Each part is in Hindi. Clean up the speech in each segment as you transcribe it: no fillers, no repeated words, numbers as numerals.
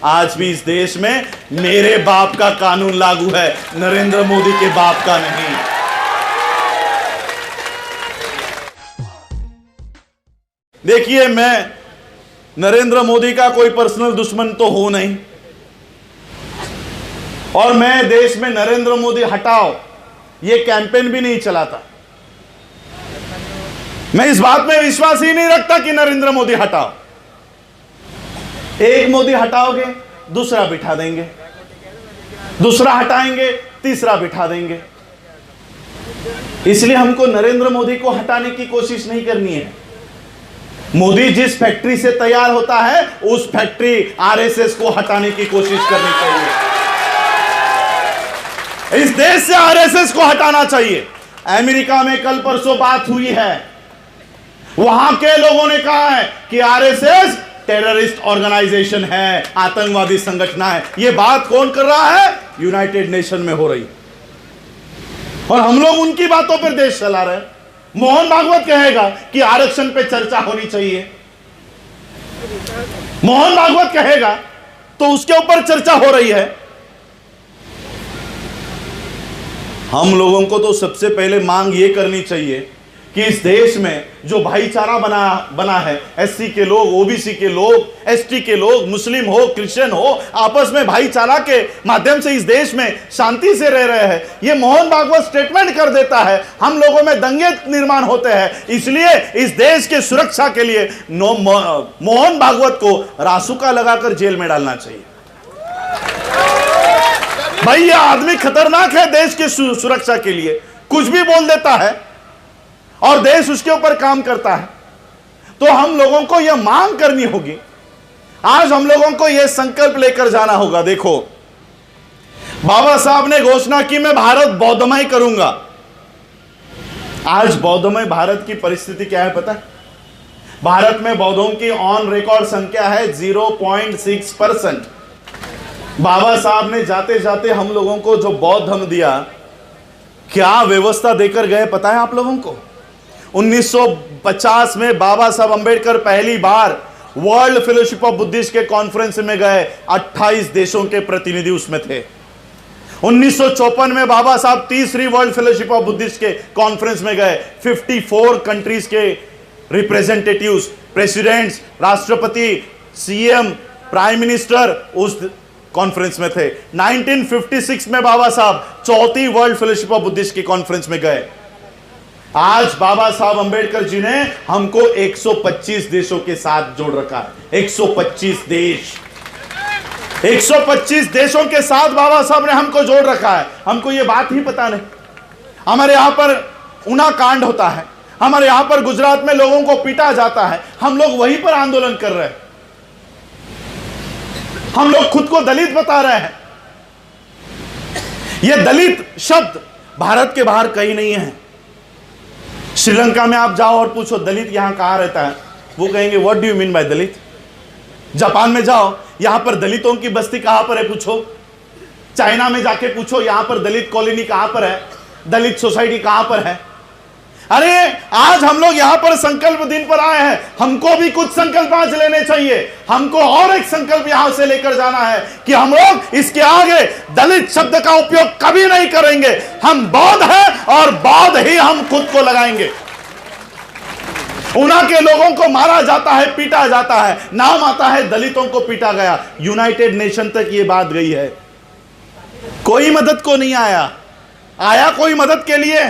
आज भी इस देश में मेरे बाप का कानून लागू है, नरेंद्र मोदी के बाप का नहीं। देखिए, मैं नरेंद्र मोदी का कोई पर्सनल दुश्मन तो हूं नहीं, और मैं देश में नरेंद्र मोदी हटाओ ये कैंपेन भी नहीं चलाता। मैं इस बात में विश्वास ही नहीं रखता कि नरेंद्र मोदी हटाओ। एक मोदी हटाओगे, दूसरा बिठा देंगे, दूसरा हटाएंगे, तीसरा बिठा देंगे। इसलिए हमको नरेंद्र मोदी को हटाने की कोशिश नहीं करनी है। मोदी जिस फैक्ट्री से तैयार होता है, उस फैक्ट्री आरएसएस को हटाने की कोशिश करनी चाहिए। इस देश से आरएसएस को हटाना चाहिए। अमेरिका में कल परसों बात हुई है, वहां के लोगों ने कहा है कि आरएसएस टेररिस्ट ऑर्गेनाइजेशन है, आतंकवादी संगठन है। यह बात कौन कर रहा है? यूनाइटेड नेशन में हो रही, और हम लोग उनकी बातों पर देश चला रहे हैं। मोहन भागवत कहेगा कि आरक्षण पे चर्चा होनी चाहिए, मोहन भागवत कहेगा तो उसके ऊपर चर्चा हो रही है। हम लोगों को तो सबसे पहले मांग यह करनी चाहिए कि इस देश में जो भाईचारा बना है, एससी के लोग, ओबीसी के लोग, एसटी के लोग, मुस्लिम हो, क्रिश्चियन हो, आपस में भाईचारा के माध्यम से इस देश में शांति से रह रहे हैं। ये मोहन भागवत स्टेटमेंट कर देता है, हम लोगों में दंगे निर्माण होते हैं। इसलिए इस देश के सुरक्षा के लिए मोहन भागवत को रासुका लगाकर जेल में डालना चाहिए। भाई, ये आदमी खतरनाक है देश की सुरक्षा के लिए, कुछ भी बोल देता है और देश उसके ऊपर काम करता है। तो हम लोगों को यह मांग करनी होगी, आज हम लोगों को यह संकल्प लेकर जाना होगा। देखो, बाबा साहब ने घोषणा की, मैं भारत बौद्धमय करूंगा। आज बौद्धमय भारत की परिस्थिति क्या है पता है? भारत में बौद्धों की ऑन रिकॉर्ड संख्या है 0.6%। बाबा साहब ने जाते जाते हम लोगों को जो बौद्ध धर्म दिया, क्या व्यवस्था देकर गए पता है आप लोगों को? 1950 में बाबा साहब अंबेडकर पहली बार वर्ल्ड फेलोशिप ऑफ बुद्धिस्ट के कॉन्फ्रेंस में गए, 28 देशों के प्रतिनिधि उसमें थे। 1954 में बाबा साहब तीसरी वर्ल्ड फेलोशिप ऑफ बुद्धिस्ट के कॉन्फ्रेंस में गए, 54 कंट्रीज के रिप्रेजेंटेटिव्स, प्रेसिडेंट्स, राष्ट्रपति, सीएम, प्राइम मिनिस्टर उस कॉन्फ्रेंस में थे। 1956 में बाबा साहब चौथी वर्ल्ड फेलोशिप ऑफ बुद्धिस्ट की कॉन्फ्रेंस में गए। आज बाबा साहब अंबेडकर जी ने हमको 125 देशों के साथ जोड़ रखा है। 125 देश, 125 देशों के साथ बाबा साहब ने हमको जोड़ रखा है। हमको ये बात ही पता नहीं। हमारे यहां पर उना कांड होता है, हमारे यहां पर गुजरात में लोगों को पीटा जाता है, हम लोग वहीं पर आंदोलन कर रहे हैं। हम लोग खुद को दलित बता रहे हैं। यह दलित शब्द भारत के बाहर कहीं नहीं है। श्रीलंका में आप जाओ और पूछो दलित यहां कहां रहता है, वो कहेंगे what do you mean by Dalit. Japan में जाओ, यहां पर दलितों की बस्ती कहां पर है पूछो। चाइना में जाके पूछो यहां पर दलित कॉलोनी कहां पर है, दलित सोसाइटी कहां पर है। अरे आज हम लोग यहां पर संकल्प दिन पर आए हैं, हमको भी कुछ संकल्प आज लेने चाहिए। हमको और एक संकल्प यहां से लेकर जाना है कि हम लोग इसके आगे दलित शब्द का उपयोग कभी नहीं करेंगे। हम बौद्ध हैं और बौद्ध ही हम खुद को लगाएंगे। उना के लोगों को मारा जाता है, पीटा जाता है, नाम आता है दलितों को पीटा गया। यूनाइटेड नेशन तक यह बात गई है, कोई मदद को नहीं आया कोई मदद के लिए,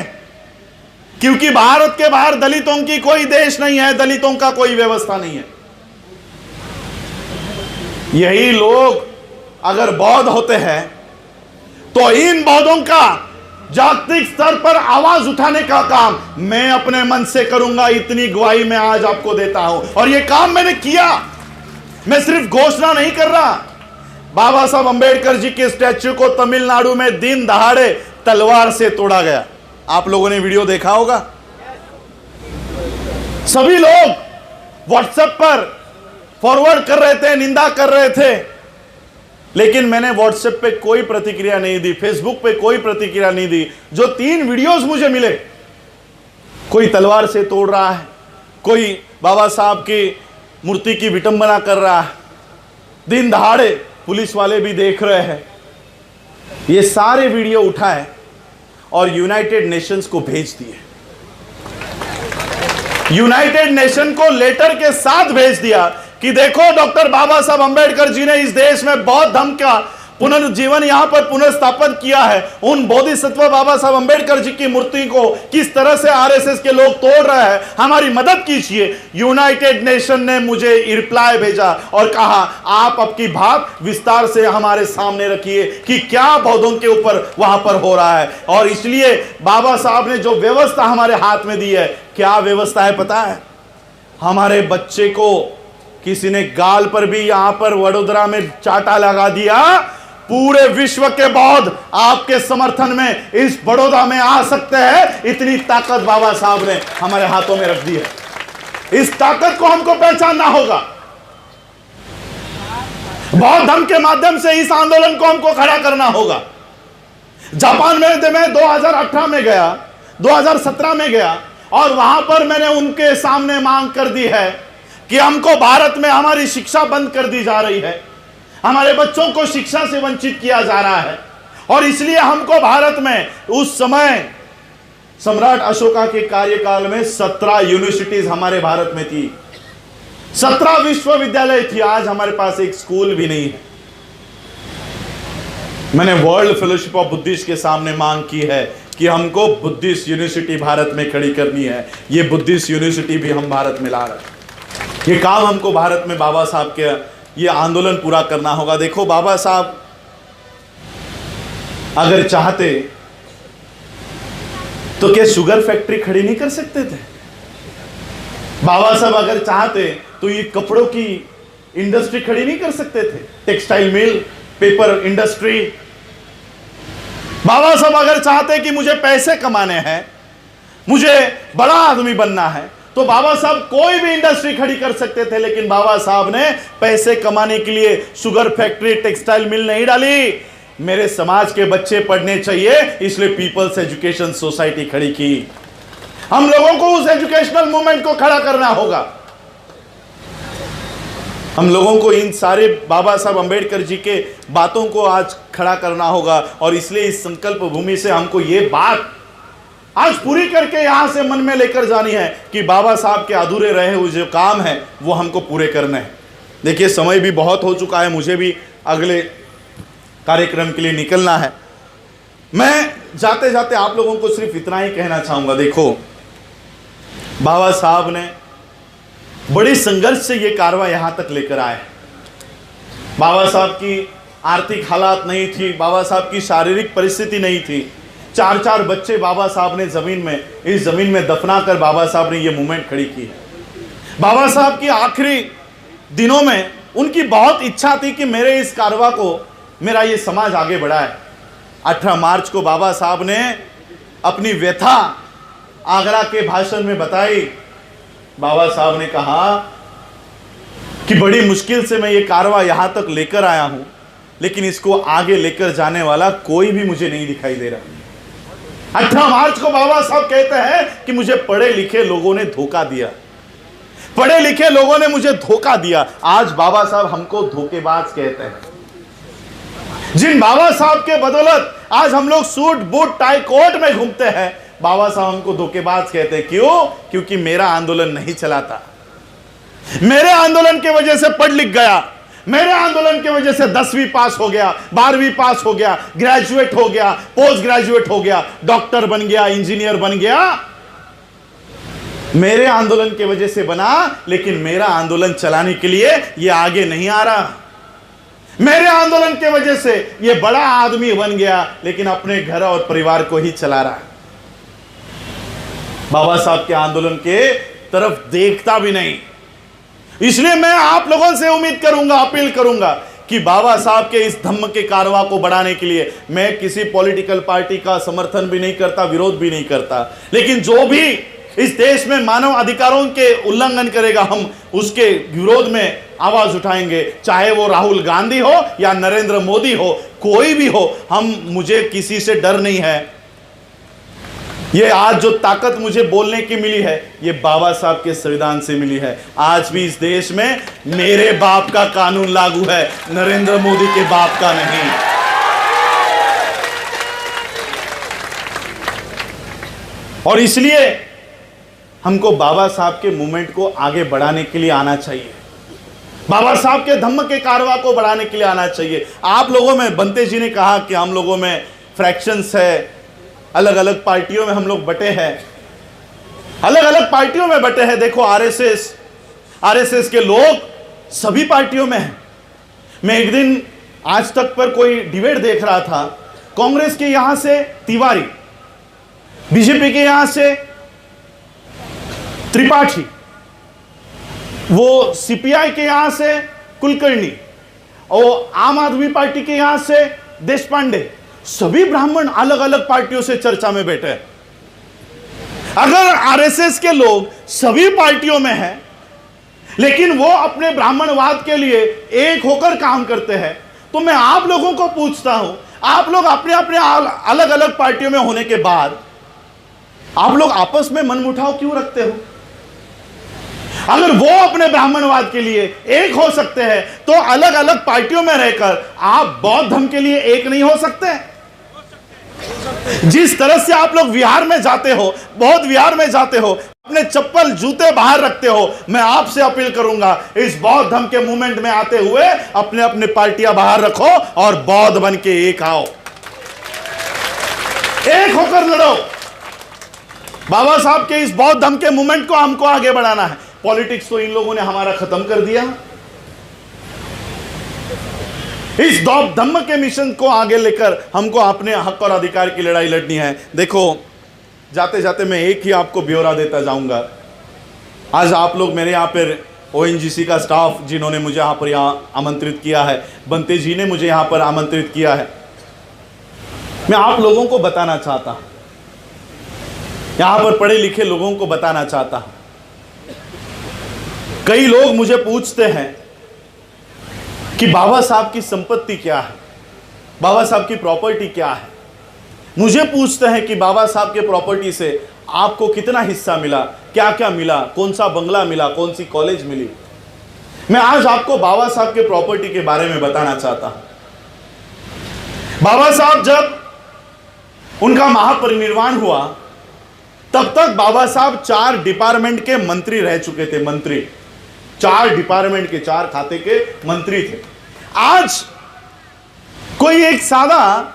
क्योंकि भारत के बाहर दलितों की कोई देश नहीं है, दलितों का कोई व्यवस्था नहीं है। यही लोग अगर बौद्ध होते हैं तो इन बौद्धों का जागतिक स्तर पर आवाज उठाने का काम मैं अपने मन से करूंगा। इतनी गवाही मैं आज आपको देता हूं, और यह काम मैंने किया। मैं सिर्फ घोषणा नहीं कर रहा। बाबा साहब अंबेडकर जी के स्टैच्यू को तमिलनाडु में दिन दहाड़े तलवार से तोड़ा गया। आप लोगों ने वीडियो देखा होगा। सभी लोग व्हाट्सएप पर फॉरवर्ड कर रहे थे, निंदा कर रहे थे, लेकिन मैंने व्हाट्सएप पे कोई प्रतिक्रिया नहीं दी, फेसबुक पे कोई प्रतिक्रिया नहीं दी। जो 3 वीडियोस मुझे मिले, कोई तलवार से तोड़ रहा है, कोई बाबा साहब की मूर्ति की विटंबना कर रहा है, दिन दहाड़े पुलिस वाले भी देख रहे हैं। ये सारे वीडियो उठाए और यूनाइटेड नेशंस को भेज दिए। यूनाइटेड नेशन को लेटर के साथ भेज दिया कि देखो डॉक्टर बाबा साहब अंबेडकर जी ने इस देश में बौद्ध धर्म का पुनर्जीवन यहां पर पुनर्स्थापन किया है। उन बोधिसत्व बाबा साहब अंबेडकर जी की मूर्ति को किस तरह से आरएसएस के लोग तोड़ रहे हैं, हमारी मदद कीजिए। यूनाइटेड नेशन ने मुझे रिप्लाई भेजा और कहा आप आपकी बात विस्तार से हमारे सामने रखिए कि क्या बौद्धों के ऊपर वहां पर हो रहा है। और इसलिए बाबा साहब ने जो व्यवस्था हमारे हाथ में दी है, क्या व्यवस्था है पता है? हमारे बच्चे को किसी ने गाल पर भी यहां पर वडोदरा में चाटा लगा दिया। पूरे विश्व के बौद्ध आपके समर्थन में इस बड़ौदा में आ सकते हैं, इतनी ताकत बाबा साहब ने हमारे हाथों में रख दी है। इस ताकत को हमको पहचानना होगा। बौद्ध धर्म के माध्यम से इस आंदोलन को हमको खड़ा करना होगा। जापान में मैं 2018 में गया, 2017 में गया और वहां पर मैंने उनके सामने मांग कर दी है कि हमको भारत में हमारी शिक्षा बंद कर दी जा रही है, हमारे बच्चों को शिक्षा से वंचित किया जा रहा है। और इसलिए हमको भारत में उस समय सम्राट अशोका के कार्यकाल में 17 यूनिवर्सिटीज हमारे भारत में थी, 17 विश्वविद्यालय थी। आज हमारे पास एक स्कूल भी नहीं है। मैंने वर्ल्ड फेलोशिप ऑफ बुद्धिस्ट के सामने मांग की है कि हमको बुद्धिस्ट यूनिवर्सिटी भारत में खड़ी करनी है। ये बुद्धिस्ट यूनिवर्सिटी भी हम भारत में ला रहे हैं। ये काम हमको भारत में बाबा साहब के ये आंदोलन पूरा करना होगा। देखो बाबा साहब अगर चाहते तो क्या शुगर फैक्ट्री खड़ी नहीं कर सकते थे? बाबा साहब अगर चाहते तो ये कपड़ों की इंडस्ट्री खड़ी नहीं कर सकते थे? Textile mill, paper industry. Baba Saheb अगर चाहते कि मुझे पैसे कमाने हैं, मुझे बड़ा आदमी बनना है, तो बाबा साहब कोई भी इंडस्ट्री खड़ी कर सकते थे। लेकिन बाबा साहब ने पैसे कमाने के लिए शुगर फैक्ट्री, टेक्सटाइल मिल नहीं डाली। मेरे समाज के बच्चे पढ़ने चाहिए, इसलिए पीपल्स एजुकेशन सोसाइटी खड़ी की। हम लोगों को उस एजुकेशनल मूवमेंट को खड़ा करना होगा। हम लोगों को इन सारे बाबा साहब अंबेडकर जी के बातों को आज खड़ा करना होगा। और इसलिए इस संकल्प भूमि से हमको ये बात आज पूरी करके यहां से मन में लेकर जानी है कि बाबा साहब के अधूरे रहे हुए जो काम है वो हमको पूरे करने हैं। देखिए समय भी बहुत हो चुका है, मुझे भी अगले कार्यक्रम के लिए निकलना है। मैं जाते जाते आप लोगों को सिर्फ इतना ही कहना चाहूंगा, देखो बाबा साहब ने बड़ी संघर्ष से ये कारवां यहां तक लेकर आए। बाबा साहब की आर्थिक हालात नहीं थी, बाबा साहब की शारीरिक परिस्थिति नहीं थी। 4-4 बच्चे बाबा साहब ने इस जमीन में दफना कर बाबा साहब ने ये मूवमेंट खड़ी की। बाबा साहब की आखिरी दिनों में उनकी बहुत इच्छा थी कि मेरे इस कारवां को मेरा ये समाज आगे बढ़ाए। 18 मार्च को बाबा साहब ने अपनी व्यथा आगरा के भाषण में बताई। बाबा साहब ने कहा कि बड़ी मुश्किल से मैं ये कारवां यहां तक लेकर आया हूं, लेकिन इसको आगे लेकर जाने वाला कोई भी मुझे नहीं दिखाई दे रहा। 18 मार्च को बाबा साहब कहते हैं कि मुझे पढ़े लिखे लोगों ने धोखा दिया, पढ़े लिखे लोगों ने मुझे धोखा दिया। आज बाबा साहब हमको धोखेबाज कहते हैं। जिन बाबा साहब के बदौलत आज हम लोग सूट बूट टाई कोट में घूमते हैं, बाबा साहब हमको धोखेबाज कहते हैं। क्यों? क्योंकि मेरा आंदोलन नहीं चलाता। मेरे आंदोलन की वजह से पढ़ लिख गया, मेरे आंदोलन की वजह से 10वीं पास हो गया, 12वीं पास हो गया, ग्रेजुएट हो गया, पोस्ट ग्रेजुएट हो गया, डॉक्टर बन गया, इंजीनियर बन गया। मेरे आंदोलन की वजह से बना, लेकिन मेरा आंदोलन चलाने के लिए ये आगे नहीं आ रहा। मेरे आंदोलन की वजह से ये बड़ा आदमी बन गया, लेकिन अपने घर और परिवार को ही चला रहा। बाबा साहब के आंदोलन के तरफ देखता भी नहीं। इसलिए मैं आप लोगों से उम्मीद करूंगा, अपील करूंगा कि बाबा साहब के इस धम्म के कारवां को बढ़ाने के लिए मैं किसी पॉलिटिकल पार्टी का समर्थन भी नहीं करता, विरोध भी नहीं करता, लेकिन जो भी इस देश में मानव अधिकारों के उल्लंघन करेगा, हम उसके विरोध में आवाज उठाएंगे। चाहे वो राहुल गांधी हो या नरेंद्र मोदी हो, कोई भी हो, मुझे किसी से डर नहीं है। ये आज जो ताकत मुझे बोलने की मिली है, ये बाबा साहब के संविधान से मिली है। आज भी इस देश में मेरे बाप का कानून लागू है, नरेंद्र मोदी के बाप का नहीं। और इसलिए हमको बाबा साहब के मूवमेंट को आगे बढ़ाने के लिए आना चाहिए, बाबा साहब के धम्म के कारवा को बढ़ाने के लिए आना चाहिए। आप लोगों में, बंते जी ने कहा कि हम लोगों में फ्रैक्शंस है, अलग अलग पार्टियों में हम लोग बटे हैं, अलग अलग पार्टियों में बटे हैं। देखो आरएसएस के लोग सभी पार्टियों में हैं। मैं एक दिन आज तक पर कोई डिबेट देख रहा था, कांग्रेस के यहां से तिवारी, बीजेपी के यहां से त्रिपाठी, वो सीपीआई के यहां से कुलकर्णी, और आम आदमी पार्टी के यहां से देश पांडे, सभी ब्राह्मण अलग अलग पार्टियों से चर्चा में बैठे हैं। अगर आरएसएस के लोग सभी पार्टियों में हैं, लेकिन वो अपने ब्राह्मणवाद के लिए एक होकर काम करते हैं, तो मैं आप लोगों को पूछता हूं, आप लोग अपने अपने अलग अलग पार्टियों में होने के बाद आप लोग आपस में मनमुटाव क्यों रखते हो? अगर वो अपने ब्राह्मणवाद के लिए एक हो सकते हैं, तो अलग अलग पार्टियों में रहकर आप बौद्ध धर्म के लिए एक नहीं हो सकते? जिस तरह से आप लोग विहार में जाते हो, बौद्ध विहार में जाते हो, अपने चप्पल जूते बाहर रखते हो, मैं आपसे अपील करूंगा, इस बौद्ध धर्म के मूवमेंट में आते हुए अपने अपने पार्टियां बाहर रखो और बौद्ध बन के एक आओ, एक होकर लड़ो। बाबा साहब के इस बौद्ध धर्म के मूवमेंट को हमको आगे बढ़ाना है। पॉलिटिक्स तो इन लोगों ने हमारा खत्म कर दिया। इस बौद्ध धम्म के मिशन को आगे लेकर हमको अपने हक और अधिकार की लड़ाई लड़नी है। देखो, जाते जाते मैं एक ही आपको ब्यौरा देता जाऊंगा। आज आप लोग मेरे यहाँ पर ओएनजीसी का स्टाफ जिन्होंने मुझे यहाँ पर आमंत्रित किया है, बंते जी ने मुझे यहाँ पर आमंत्रित किया है, मैं आप लोगों को बताना चाहता हूँ, यहाँ पर पढ़े लिखे लोगों को बताना चाहता हूँ। कई लोग मुझे पूछते हैं कि बाबा साहब की संपत्ति क्या है, बाबा साहब की प्रॉपर्टी क्या है। मुझे पूछते हैं कि बाबा साहब के प्रॉपर्टी से आपको कितना हिस्सा मिला, क्या क्या मिला, कौन सा बंगला मिला, कौन सी कॉलेज मिली। मैं आज आपको बाबा साहब के प्रॉपर्टी के बारे में बताना चाहता हूं। बाबा साहब जब उनका महापरिनिर्वाण हुआ, तब तक बाबा साहब 4 डिपार्टमेंट के मंत्री रह चुके थे। मंत्री 4 डिपार्टमेंट के 4 खाते के मंत्री थे। आज कोई एक सादा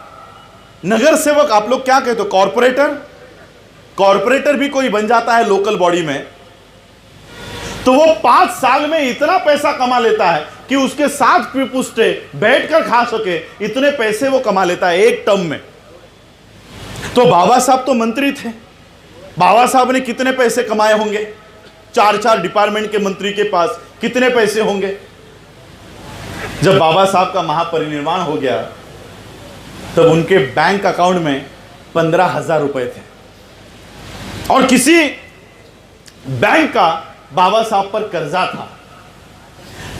नगर सेवक, आप लोग क्या कहते हो, कॉर्पोरेटर भी कोई बन जाता है लोकल बॉडी में, तो वो 5 साल में इतना पैसा कमा लेता है कि उसके 7 पुश्ते बैठकर खा सके, इतने पैसे वो कमा लेता है एक टर्म में। तो बाबा साहब तो मंत्री थे, बाबा साहब ने कितने पैसे कमाए होंगे? 4 डिपार्टमेंट के मंत्री के पास कितने पैसे होंगे? जब बाबा साहब का महापरिनिर्वाण हो गया, तब उनके बैंक अकाउंट में 15,000 रुपए थे, और किसी बैंक का बाबा साहब पर कर्जा था।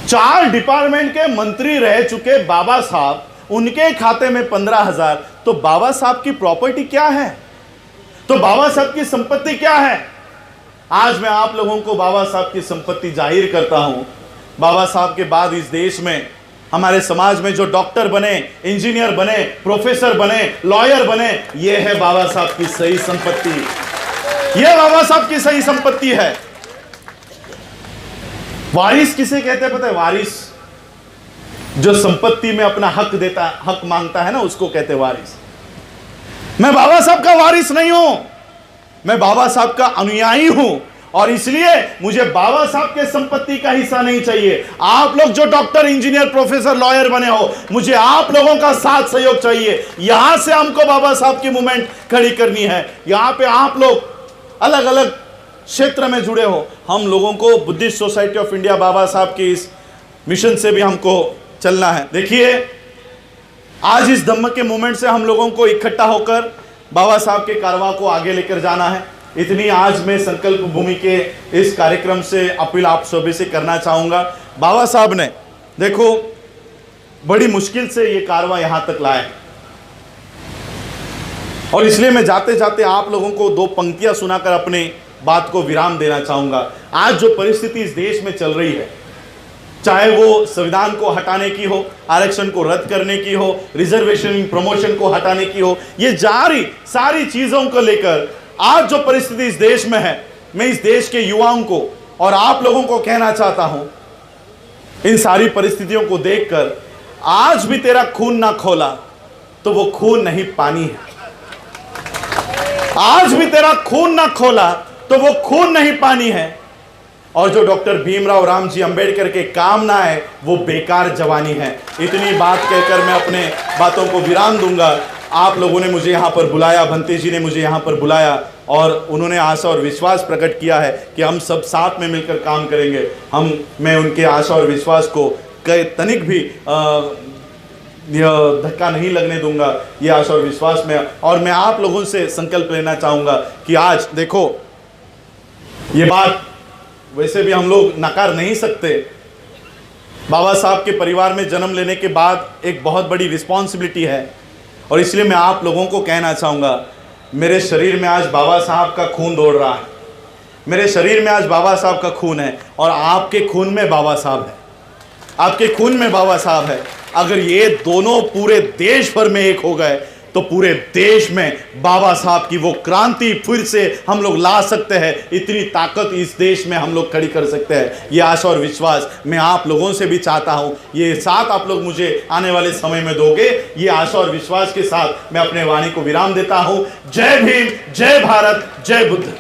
4 डिपार्टमेंट के मंत्री रह चुके बाबा साहब, उनके खाते में 15,000। तो बाबा साहब की प्रॉपर्टी क्या है? तो बाबा साहब की संपत्ति क्या है? आज मैं आप लोगों को बाबा साहब की संपत्ति जाहिर करता हूं। बाबा साहब के बाद इस देश में, हमारे समाज में जो डॉक्टर बने, इंजीनियर बने, प्रोफेसर बने, लॉयर बने, यह है बाबा साहब की सही संपत्ति। यह बाबा साहब की सही संपत्ति है। वारिस किसे कहते हैं पता है? वारिस जो संपत्ति में अपना हक देता, हक मांगता है ना, उसको कहते हैं वारिस। मैं बाबा साहब का वारिस नहीं हूं, मैं बाबा साहब का अनुयायी हूं, और इसलिए मुझे बाबा साहब के संपत्ति का हिस्सा नहीं चाहिए। आप लोग जो डॉक्टर, इंजीनियर, प्रोफेसर, लॉयर बने हो, मुझे आप लोगों का साथ सहयोग चाहिए। यहां से हमको बाबा साहब की मूवमेंट खड़ी करनी है। यहां पे आप लोग अलग अलग क्षेत्र में जुड़े हो, हम लोगों को बुद्धिस्ट सोसाइटी ऑफ इंडिया बाबा साहब के इस मिशन से भी हमको चलना है। देखिए, आज इस धम्म के मूवमेंट से हम लोगों को इकट्ठा होकर बाबा साहब के कारवां को आगे लेकर जाना है। इतनी आज मैं संकल्प भूमि के इस कार्यक्रम से अपील आप सभी से करना चाहूंगा। बाबा साहब ने देखो बड़ी मुश्किल से ये कारवां यहां तक लाए। और इसलिए मैं जाते जाते आप लोगों को दो पंक्तियां सुनाकर अपने बात को विराम देना चाहूंगा। आज जो परिस्थिति इस देश में चल रही है, चाहे वो संविधान को हटाने की हो, आरक्षण को रद्द करने की हो, रिजर्वेशन प्रमोशन को हटाने की हो, ये जारी सारी चीजों को लेकर आज जो परिस्थिति इस देश में है, मैं इस देश के युवाओं को और आप लोगों को कहना चाहता हूं, इन सारी परिस्थितियों को देखकर आज भी तेरा खून ना खोला तो वो खून नहीं पानी है। आज भी तेरा खून ना खोला तो वो खून नहीं पानी है। और जो डॉक्टर भीमराव रामजी अंबेडकर के काम ना है वो बेकार जवानी है। इतनी बात कहकर मैं अपने बातों को विराम दूंगा। आप लोगों ने मुझे यहाँ पर बुलाया, भंते जी ने मुझे यहाँ पर बुलाया और उन्होंने आशा और विश्वास प्रकट किया है कि हम सब साथ में मिलकर काम करेंगे। मैं उनके आशा और विश्वास को तनिक भी धक्का नहीं लगने दूंगा, ये आशा और विश्वास में। और मैं आप लोगों से संकल्प लेना चाहूँगा कि आज देखो, ये बात वैसे भी हम लोग नकार नहीं सकते। बाबा साहब के परिवार में जन्म लेने के बाद एक बहुत बड़ी रिस्पॉन्सिबिलिटी है और इसलिए मैं आप लोगों को कहना चाहूँगा, मेरे शरीर में आज बाबा साहब का खून दौड़ रहा है, मेरे शरीर में आज बाबा साहब का खून है और आपके खून में बाबा साहब है, आपके खून में बाबा साहब है। अगर ये दोनों पूरे देश भर में एक हो गए तो पूरे देश में बाबा साहब की वो क्रांति फिर से हम लोग ला सकते हैं। इतनी ताकत इस देश में हम लोग खड़ी कर सकते हैं। ये आशा और विश्वास मैं आप लोगों से भी चाहता हूं। ये साथ आप लोग मुझे आने वाले समय में दोगे, ये आशा और विश्वास के साथ मैं अपने वाणी को विराम देता हूं। जय भीम, जय भारत, जय बुद्ध।